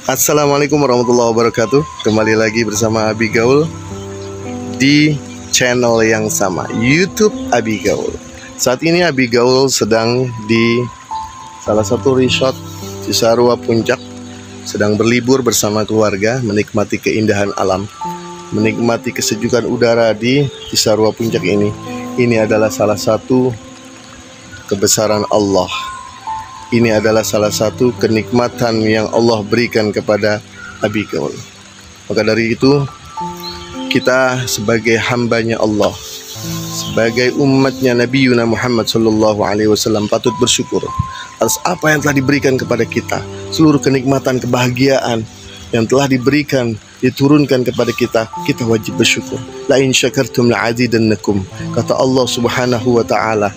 Assalamualaikum warahmatullahi wabarakatuh. Kembali lagi bersama Abi Gaul di channel yang sama, YouTube Abi Gaul. Saat ini Abi Gaul sedang di salah satu resort Cisarua Puncak, sedang berlibur bersama keluarga, menikmati keindahan alam, menikmati kesejukan udara di Cisarua Puncak ini. Ini adalah salah satu kebesaran Allah. Ini adalah salah satu kenikmatan yang Allah berikan kepada Abi Gaul. Maka dari itu, kita sebagai hambanya Allah, sebagai umatnya Nabi Muhammad SAW patut bersyukur atas apa yang telah diberikan kepada kita. Seluruh kenikmatan, kebahagiaan yang telah diberikan, diturunkan kepada kita, kita wajib bersyukur. La in syakartum la'azidannakum. Kata Allah Subhanahu wa ta'ala,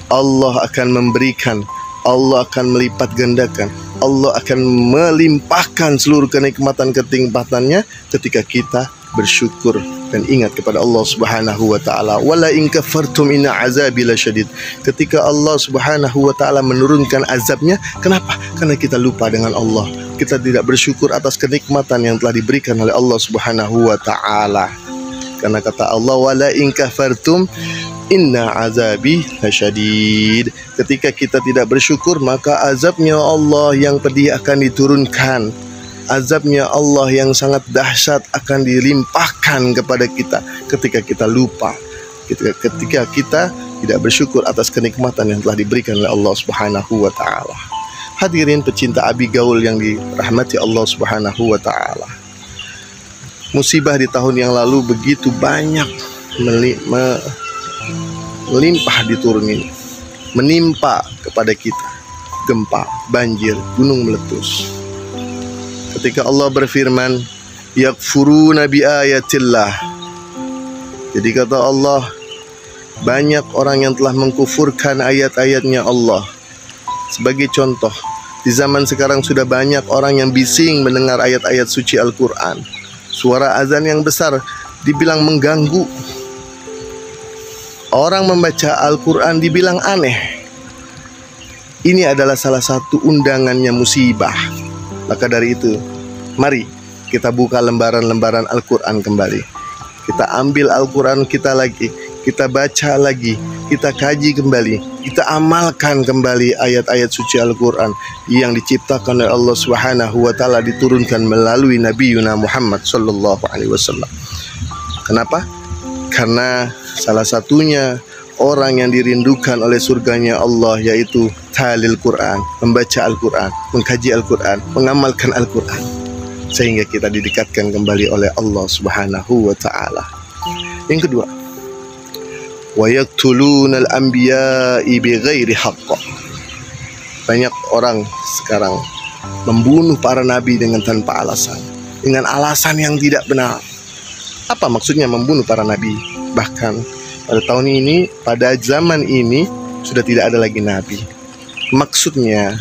Allah akan memberikan, Allah akan melipat gandakan, Allah akan melimpahkan seluruh kenikmatan kenikmatannya ketika kita bersyukur dan ingat kepada Allah Subhanahu wa ta'ala. Wala in kafartum inna azabi lasyadid. Ketika Allah Subhanahu wa ta'ala menurunkan azabnya, kenapa? Karena kita lupa dengan Allah. Kita tidak bersyukur atas kenikmatan yang telah diberikan oleh Allah Subhanahu wa ta'ala. Karena kata Allah, wala in kafartum inna azabi lasyadid. Ketika kita tidak bersyukur, maka azabnya Allah yang pedih akan diturunkan. Azabnya Allah yang sangat dahsyat akan dilimpahkan kepada kita ketika kita lupa, ketika kita tidak bersyukur atas kenikmatan yang telah diberikan oleh Allah Subhanahu wa ta'ala. Hadirin pecinta Abi Gaul yang dirahmati Allah Subhanahu wa ta'ala, musibah di tahun yang lalu begitu banyak melimpah diturunin, menimpa kepada kita. Gempa, banjir, gunung meletus. Ketika Allah berfirman, yakfuruna bi ayatillah. Jadi kata Allah, banyak orang yang telah mengkufurkan ayat-ayatnya Allah. Sebagai contoh, di zaman sekarang sudah banyak orang yang bising mendengar ayat-ayat suci Al-Quran. Suara azan yang besar dibilang mengganggu. Orang membaca Al-Quran dibilang aneh. Ini adalah salah satu undangannya musibah. Maka dari itu, mari kita buka lembaran-lembaran Al-Quran kembali. Kita ambil Al-Quran kita lagi, kita baca lagi, kita kaji kembali, kita amalkan kembali ayat-ayat suci Al-Quran yang diciptakan oleh Allah Subhanahu wa ta'ala, diturunkan melalui Nabi Muhammad SAW. Kenapa? Karena salah satunya orang yang dirindukan oleh surganya Allah yaitu talil Quran, membaca Al-Quran, mengkaji Al-Quran, mengamalkan Al-Quran, sehingga kita didekatkan kembali oleh Allah Subhanahu wa ta'ala. Yang kedua, wa yaqtulunal anbiya'i bighairi haqq. Banyak orang sekarang membunuh para nabi dengan tanpa alasan, dengan alasan yang tidak benar. Apa maksudnya membunuh para nabi? Bahkan pada tahun ini, pada zaman ini sudah tidak ada lagi nabi. Maksudnya,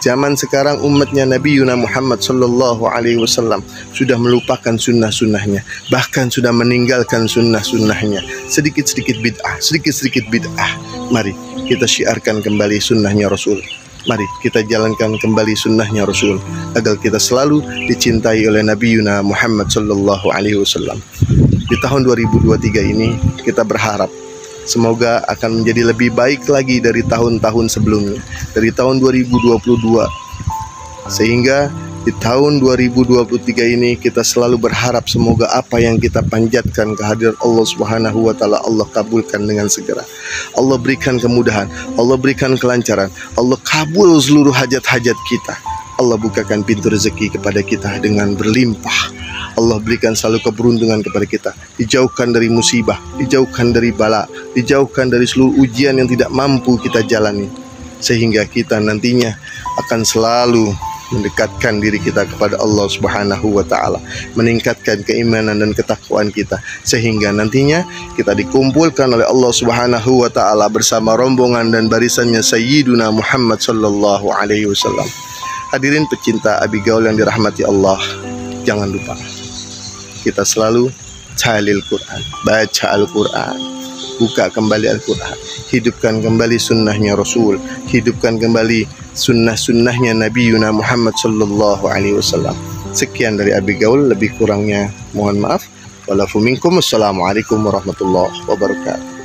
zaman sekarang umatnya Nabi Muhammad SAW sudah melupakan sunnah-sunnahnya, bahkan sudah meninggalkan sunnah-sunnahnya. Sedikit-sedikit bid'ah, sedikit-sedikit bid'ah. Mari kita syiarkan kembali sunnahnya Rasul. Mari kita jalankan kembali sunnahnya Rasul, agar kita selalu dicintai oleh Nabi Muhammad SAW. Di tahun 2023 ini kita berharap semoga akan menjadi lebih baik lagi dari tahun-tahun sebelumnya, dari tahun 2022. Sehingga di tahun 2023 ini kita selalu berharap semoga apa yang kita panjatkan kehadirat Allah Subhanahu wa ta'ala, Allah kabulkan dengan segera. Allah berikan kemudahan, Allah berikan kelancaran, Allah kabul seluruh hajat-hajat kita. Allah bukakan pintu rezeki kepada kita dengan berlimpah. Allah berikan selalu keberuntungan kepada kita, dijauhkan dari musibah, dijauhkan dari bala, dijauhkan dari seluruh ujian yang tidak mampu kita jalani, sehingga kita nantinya akan selalu mendekatkan diri kita kepada Allah Subhanahu wa ta'ala, meningkatkan keimanan dan ketakwaan kita, sehingga nantinya kita dikumpulkan oleh Allah Subhanahu wa ta'ala bersama rombongan dan barisannya Sayyiduna Muhammad sallallahu alaihi wasallam. Hadirin pecinta Abi Gaul yang dirahmati Allah, jangan lupa kita selalu talil Quran, baca Al-Quran, buka kembali Al-Quran, hidupkan kembali sunnahnya Rasul, hidupkan kembali sunnah-sunnahnya Nabi Yuna Muhammad sallallahu alaihi wasallam. Sekian dari Abi Gaul, lebih kurangnya mohon maaf. Walafu minkum. Assalamualaikum warahmatullahi wabarakatuh.